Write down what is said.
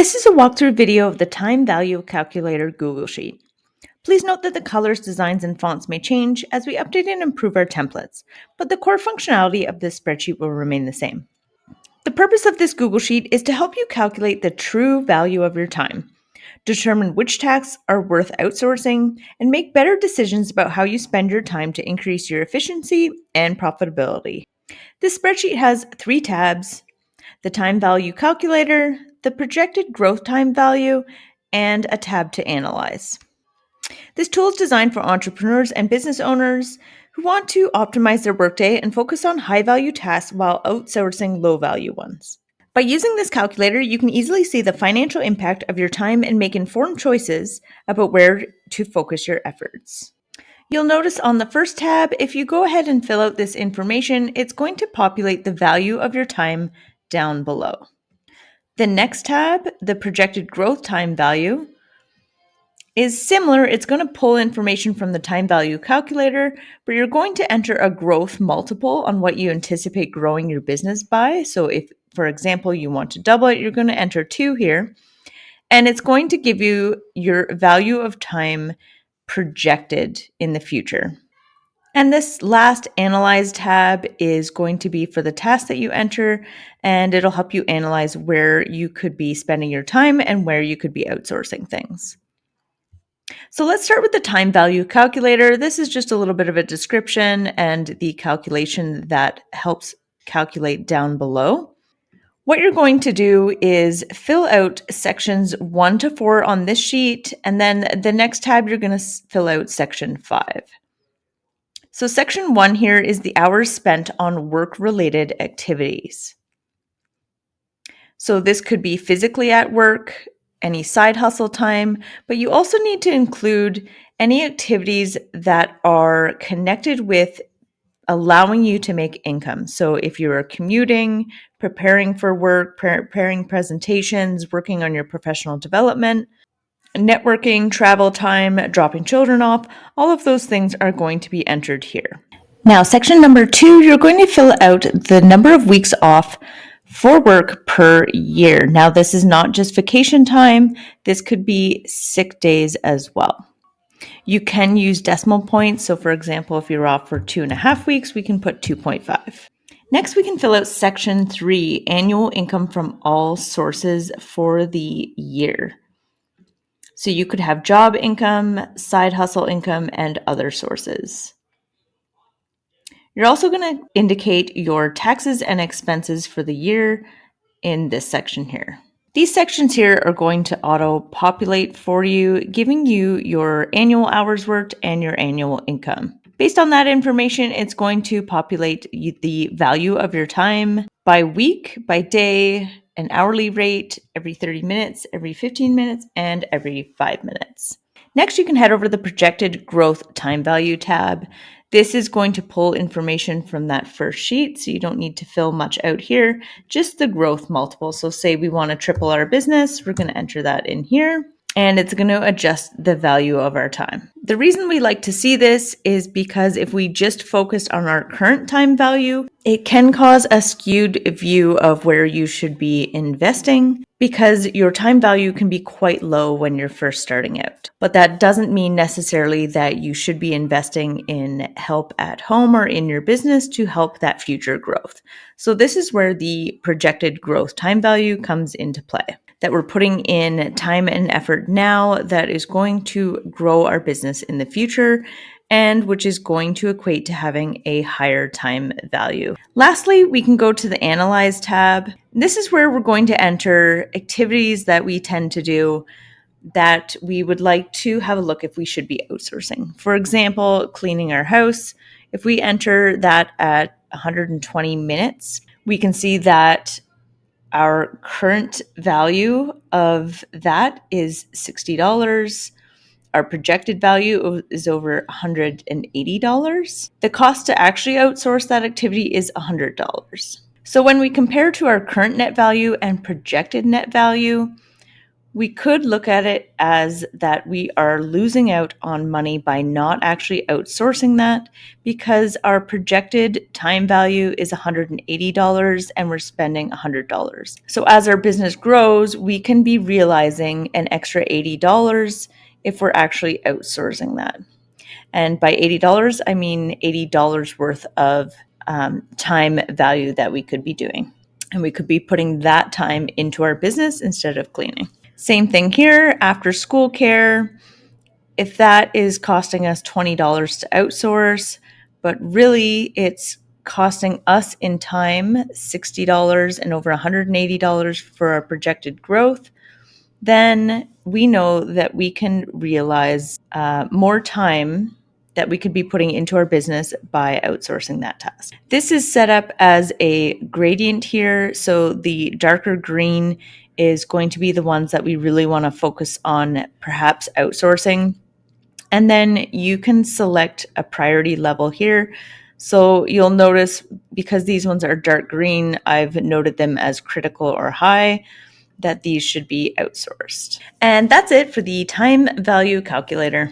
This is a walkthrough video of the Time Value Calculator Google Sheet. Please note that the colors, designs, and fonts may change as we update and improve our templates, but the core functionality of this spreadsheet will remain the same. The purpose of this Google Sheet is to help you calculate the true value of your time, determine which tasks are worth outsourcing, and make better decisions about how you spend your time to increase your efficiency and profitability. This spreadsheet has 3 tabs: the time value calculator, the projected growth time value, and a tab to analyze. This tool is designed for entrepreneurs and business owners who want to optimize their workday and focus on high-value tasks while outsourcing low-value ones. By using this calculator, you can easily see the financial impact of your time and make informed choices about where to focus your efforts. You'll notice on the first tab, if you go ahead and fill out this information, it's going to populate the value of your time down below. The next tab, the projected growth time value, is similar. It's going to pull information from the time value calculator, but you're going to enter a growth multiple on what you anticipate growing your business by. So if, for example, you want to double it, you're going to enter 2 here, and it's going to give you your value of time projected in the future. And this last Analyze tab is going to be for the task that you enter, and it'll help you analyze where you could be spending your time and where you could be outsourcing things. So let's start with the time value calculator. This is just a little bit of a description and the calculation that helps calculate down below. What you're going to do is fill out sections 1 to 4 on this sheet, and then the next tab you're going to fill out section 5. So section 1 here is the hours spent on work-related activities. So this could be physically at work, any side hustle time, but you also need to include any activities that are connected with allowing you to make income. So if you're commuting, preparing for work, preparing presentations, working on your professional development, networking, travel time, dropping children off, all of those things are going to be entered here. Now, section number 2, you're going to fill out the number of weeks off for work per year. Now, this is not just vacation time. This could be sick days as well. You can use decimal points. So for example, if you're off for 2.5 weeks, we can put 2.5. Next, we can fill out section 3, annual income from all sources for the year. So you could have job income, side hustle income, and other sources. You're also going to indicate your taxes and expenses for the year in this section here. These sections here are going to auto-populate for you, giving you your annual hours worked and your annual income. Based on that information, it's going to populate the value of your time by week, by day, an hourly rate, every 30 minutes, every 15 minutes, and every 5 minutes. Next, you can head over to the projected growth time value tab. This is going to pull information from that first sheet, so you don't need to fill much out here, just the growth multiple. So say we want to triple our business, we're going to enter that in here, and it's going to adjust the value of our time. The reason we like to see this is because if we just focused on our current time value, it can cause a skewed view of where you should be investing, because your time value can be quite low when you're first starting out. But that doesn't mean necessarily that you should be investing in help at home or in your business to help that future growth. So this is where the projected growth time value comes into play, that we're putting in time and effort now that is going to grow our business in the future, and which is going to equate to having a higher time value. Lastly, we can go to the Analyze tab. This is where we're going to enter activities that we tend to do that we would like to have a look if we should be outsourcing. For example, cleaning our house. If we enter that at 120 minutes, we can see that our current value of that is $60. Our projected value is over $180. The cost to actually outsource that activity is $100. So when we compare to our current net value and projected net value, We could look at it as that we are losing out on money by not actually outsourcing that because our projected time value is $180 and we're spending $100. So as our business grows, we can be realizing an extra $80 if we're actually outsourcing that. And by $80, I mean $80 worth of time value that we could be doing. And we could be putting that time into our business instead of cleaning. Same thing here, after school care. If that is costing us $20 to outsource, but really it's costing us in time $60 and over $180 for our projected growth, then we know that we can realize more time that we could be putting into our business by outsourcing that task. This is set up as a gradient here. So the darker green is going to be the ones that we really want to focus on perhaps outsourcing. And then you can select a priority level here. So you'll notice because these ones are dark green, I've noted them as critical or high, that these should be outsourced. And that's it for the time value calculator.